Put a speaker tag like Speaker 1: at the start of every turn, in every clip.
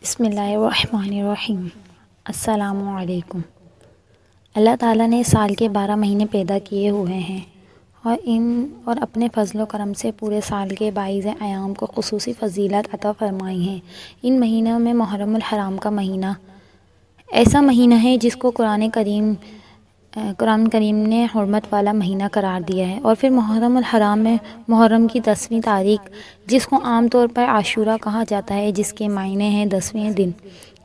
Speaker 1: بسم اللہ الرحمن الرحیم۔ السلام علیکم۔ اللہ تعالیٰ نے سال کے 12 مہینے پیدا کیے ہوئے ہیں اور اپنے فضل و کرم سے پورے سال کے 22 ایام کو خصوصی فضیلت عطا فرمائی ہیں۔ ان مہینوں میں محرم الحرام کا مہینہ ایسا مہینہ ہے جس کو قرآن کریم نے حرمت والا مہینہ قرار دیا ہے، اور پھر محرم الحرام میں محرم کی 10ویں تاریخ، جس کو عام طور پر عاشورہ کہا جاتا ہے، جس کے معنی ہیں 10ویں دن۔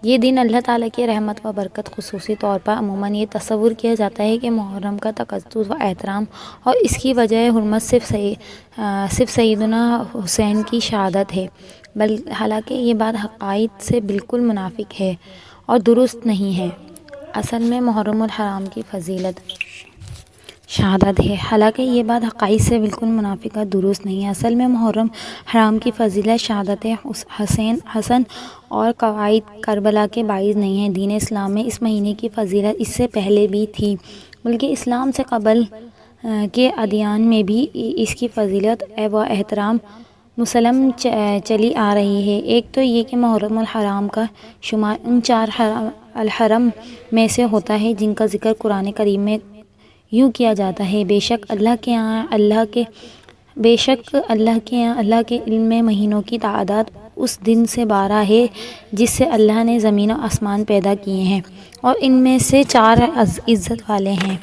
Speaker 1: یہ دن اللہ تعالیٰ کی رحمت و برکت خصوصی طور پر عموماً یہ تصور کیا جاتا ہے کہ محرم کا تقدس و احترام اور اس کی وجہ حرمت صرف سیدنا حسین کی شہادت ہے، حالانکہ یہ بات حقائق سے بالکل منافق ہے اور درست نہیں ہے۔ اصل میں محرم الحرام کی فضیلت شہادت ہے، حالانکہ یہ بات حقائق سے بالکل منافق اور درست نہیں ہے۔ اصل میں محرم حرام کی فضیلت شہادت حسن اور قواعد کربلا کے باعث نہیں ہے۔ دین اسلام میں اس مہینے کی فضیلت اس سے پہلے بھی تھی، بلکہ اسلام سے قبل کے ادیان میں بھی اس کی فضیلت و احترام مسلم چلی آ رہی ہے۔ ایک تو یہ کہ محرم الحرام کا شمار ان 4 الحرم میں سے ہوتا ہے جن کا ذکر قرآن کریم میں یوں کیا جاتا ہے: بے شک اللہ کے یہاں اللہ کے علم میں مہینوں کی تعداد اس دن سے 12 ہے جس سے اللہ نے زمین و آسمان پیدا کیے ہیں، اور ان میں سے 4 عزت والے ہیں۔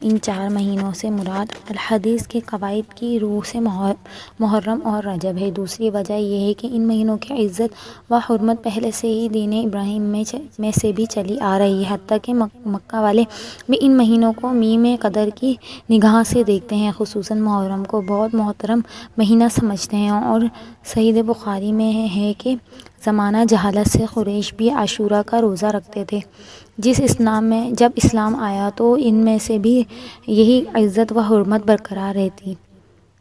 Speaker 1: ان 4 مہینوں سے مراد الحدیث کے قواعد کی روح سے محرم اور رجب ہے۔ دوسری وجہ یہ ہے کہ ان مہینوں کی عزت و حرمت پہلے سے ہی دین ابراہیم میں سے بھی چلی آ رہی ہے، حتیٰ کہ مکہ والے بھی ان مہینوں کو میم قدر کی نگاہ سے دیکھتے ہیں۔ خصوصاً محرم کو بہت محترم مہینہ سمجھتے ہیں، اور صحیح بخاری میں ہے کہ زمانہ جہالت سے قریش بھی عاشورہ کا روزہ رکھتے تھے۔ جب اسلام آیا تو ان میں سے بھی یہی عزت و حرمت برقرار رہتی۔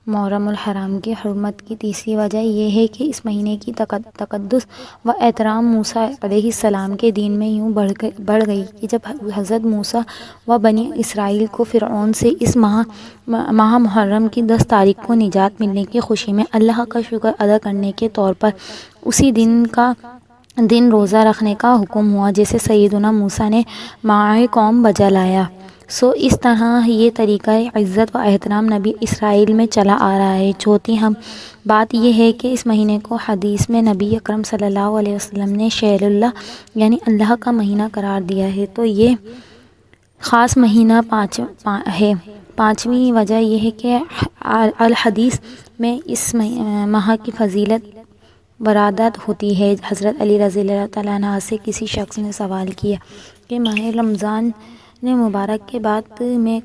Speaker 1: محرم الحرام کی حرمت کی تیسری وجہ یہ ہے کہ اس مہینے کی تقدس و احترام موسیٰ علیہ السلام کے دین میں یوں بڑھ گئی کہ جب حضرت موسیٰ و بنی اسرائیل کو فرعون سے اس ماہ محرم کی 10 تاریخ کو نجات ملنے کی خوشی میں اللہ کا شکر ادا کرنے کے طور پر اسی دن روزہ رکھنے کا حکم ہوا، جسے سیدنا موسیٰ نے مع قوم بجا لایا۔ اس طرح یہ طریقہ عزت و احترام نبی اسرائیل میں چلا آ رہا ہے۔ چوتھی بات یہ ہے کہ اس مہینے کو حدیث میں نبی اکرم صلی اللہ علیہ وسلم نے شہر اللہ یعنی اللہ کا مہینہ قرار دیا ہے، تو یہ خاص مہینہ ہے۔ 5ویں وجہ یہ ہے کہ الحدیث میں اس ماہ کی فضیلت واردات ہوتی ہے۔ حضرت علی رضی اللہ تعالیٰ عنہ سے کسی شخص نے سوال کیا کہ ماہ رمضان مبارک کے بعد میں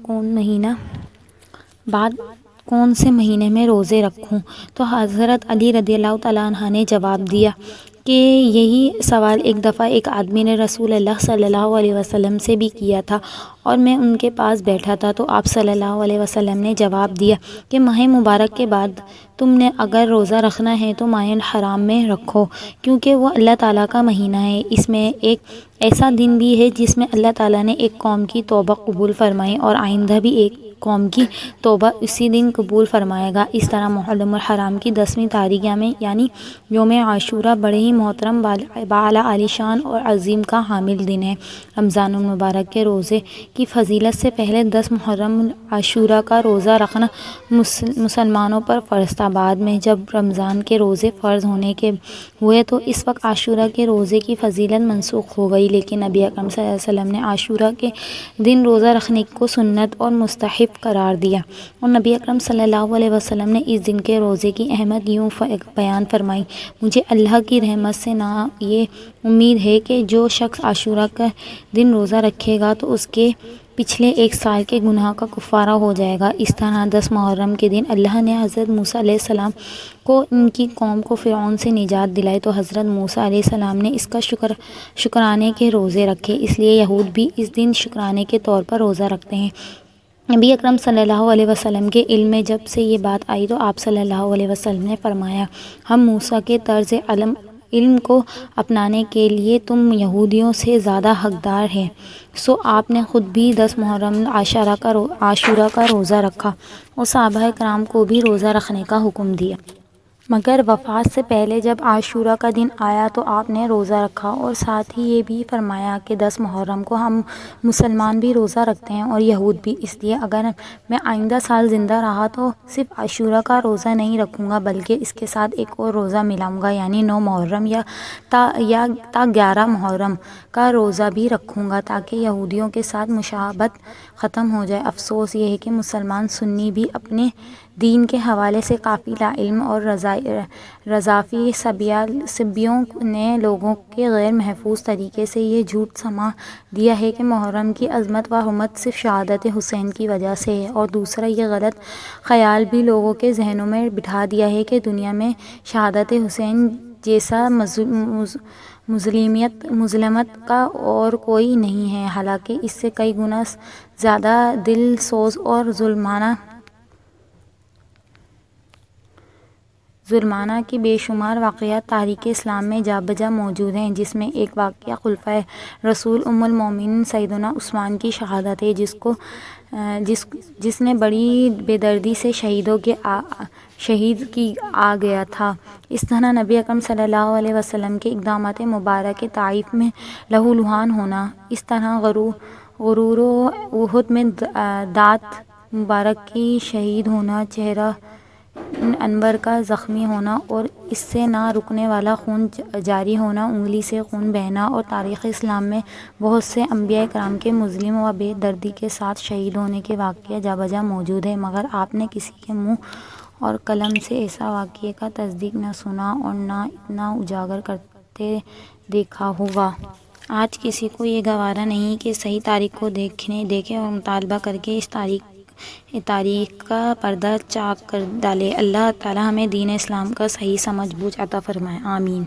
Speaker 1: کون سے مہینے میں روزے رکھوں، تو حضرت علی رضی اللہ تعالیٰ عنہ نے جواب دیا کہ یہی سوال ایک دفعہ ایک آدمی نے رسول اللہ صلی اللہ علیہ وسلم سے بھی کیا تھا، اور میں ان کے پاس بیٹھا تھا، تو آپ صلی اللہ علیہ وسلم نے جواب دیا کہ ماہ مبارک کے بعد تم نے اگر روزہ رکھنا ہے تو ماہ الحرام میں رکھو، کیونکہ وہ اللہ تعالیٰ کا مہینہ ہے۔ اس میں ایک ایسا دن بھی ہے جس میں اللہ تعالیٰ نے ایک قوم کی توبہ قبول فرمائی، اور آئندہ بھی ایک قوم کی توبہ اسی دن قبول فرمائے گا۔ اس طرح محرم الحرام کی 10ویں تاریخ یعنی یوم عاشورہ بڑے ہی محترم، باعلی عالی شان اور عظیم کا حامل دن ہے۔ رمضان المبارک کے روزے کی فضیلت سے پہلے 10 محرم عاشورہ کا روزہ رکھنا مسلمانوں پر فرض تھا۔ بعد میں جب رمضان کے روزے فرض ہوئے تو اس وقت عاشورہ کے روزے کی فضیلت منسوخ ہو گئی، لیکن نبی اکرم صلی اللہ علیہ وسلم نے عاشورہ کے دن روزہ رکھنے کو سنت اور مستحب قرار دیا، اور نبی اکرم صلی اللہ علیہ وسلم نے اس دن کے روزے کی اہمیت یوں بیان فرمائی: مجھے اللہ کی رحمت سے یہ امید ہے کہ جو شخص عاشورہ کا دن روزہ رکھے گا تو اس کے پچھلے 1 سال کے گناہ کا کفارہ ہو جائے گا۔ اس طرح 10 محرم کے دن اللہ نے حضرت موسیٰ علیہ السلام کو ان کی قوم کو فرعون سے نجات دلائی، تو حضرت موسیٰ علیہ السلام نے اس کا شکرانے کے روزے رکھے۔ اس لیے یہود بھی اس دن شکرانے کے طور پر روزہ رکھتے ہیں۔ نبی اکرم صلی اللہ علیہ وسلم کے علم میں جب سے یہ بات آئی تو آپ صلی اللہ علیہ وسلم نے فرمایا: ہم موسیٰ کے طرز علم کو اپنانے کے لیے تم یہودیوں سے زیادہ حقدار ہیں۔ آپ نے خود بھی 10 محرم عاشورہ کا روزہ رکھا اور صحابہ کرام کو بھی روزہ رکھنے کا حکم دیا۔ مگر وفات سے پہلے جب عاشورہ کا دن آیا تو آپ نے روزہ رکھا، اور ساتھ ہی یہ بھی فرمایا کہ 10 محرم کو ہم مسلمان بھی روزہ رکھتے ہیں اور یہود بھی، اس لیے اگر میں آئندہ سال زندہ رہا تو صرف عاشورہ کا روزہ نہیں رکھوں گا بلکہ اس کے ساتھ ایک اور روزہ ملاؤں گا، یعنی 9 محرم یا تا 11 محرم کا روزہ بھی رکھوں گا تاکہ یہودیوں کے ساتھ مشابہت ختم ہو جائے۔ افسوس یہ ہے کہ مسلمان سنی بھی اپنے دین کے حوالے سے کافی لا علم اور رضافی سبیوں نے لوگوں کے غیر محفوظ طریقے سے یہ جھوٹ سما دیا ہے کہ محرم کی عظمت و حرمت صرف شہادت حسین کی وجہ سے ہے، اور دوسرا یہ غلط خیال بھی لوگوں کے ذہنوں میں بٹھا دیا ہے کہ دنیا میں شہادت حسین جیسا مظلمت کا اور کوئی نہیں ہے، حالانکہ اس سے کئی گنا زیادہ دل سوز اور ظلمانہ کے بے شمار واقعات تاریخ اسلام میں جا بجا موجود ہیں، جس میں ایک واقعہ خلفائے رسول ام المومنین سیدنا عثمان کی شہادت ہے، جس نے بڑی بے دردی سے شہید کی آ گیا تھا۔ اس طرح نبی اکرم صلی اللہ علیہ وسلم کے اقدامات مبارک طائف میں لہو لہان ہونا، اس طرح غرور و احد میں دانت مبارک کی شہید ہونا، چہرہ انور کا زخمی ہونا اور اس سے نہ رکنے والا خون جاری ہونا، انگلی سے خون بہنا، اور تاریخ اسلام میں بہت سے انبیاء کرام کے مظلم و بے دردی کے ساتھ شہید ہونے کے واقعے جا بجا موجود ہیں، مگر آپ نے کسی کے منہ اور قلم سے ایسا واقعے کا تصدیق نہ سنا اور نہ اتنا اجاگر کرتے دیکھا ہوگا۔ آج کسی کو یہ گوارا نہیں کہ صحیح تاریخ کو دیکھے اور مطالعہ کر کے اس تاریخ کا پردہ چاک کر ڈالے۔ اللہ تعالی ہمیں دین اسلام کا صحیح سمجھ بوجھ عطا فرمائے، آمین۔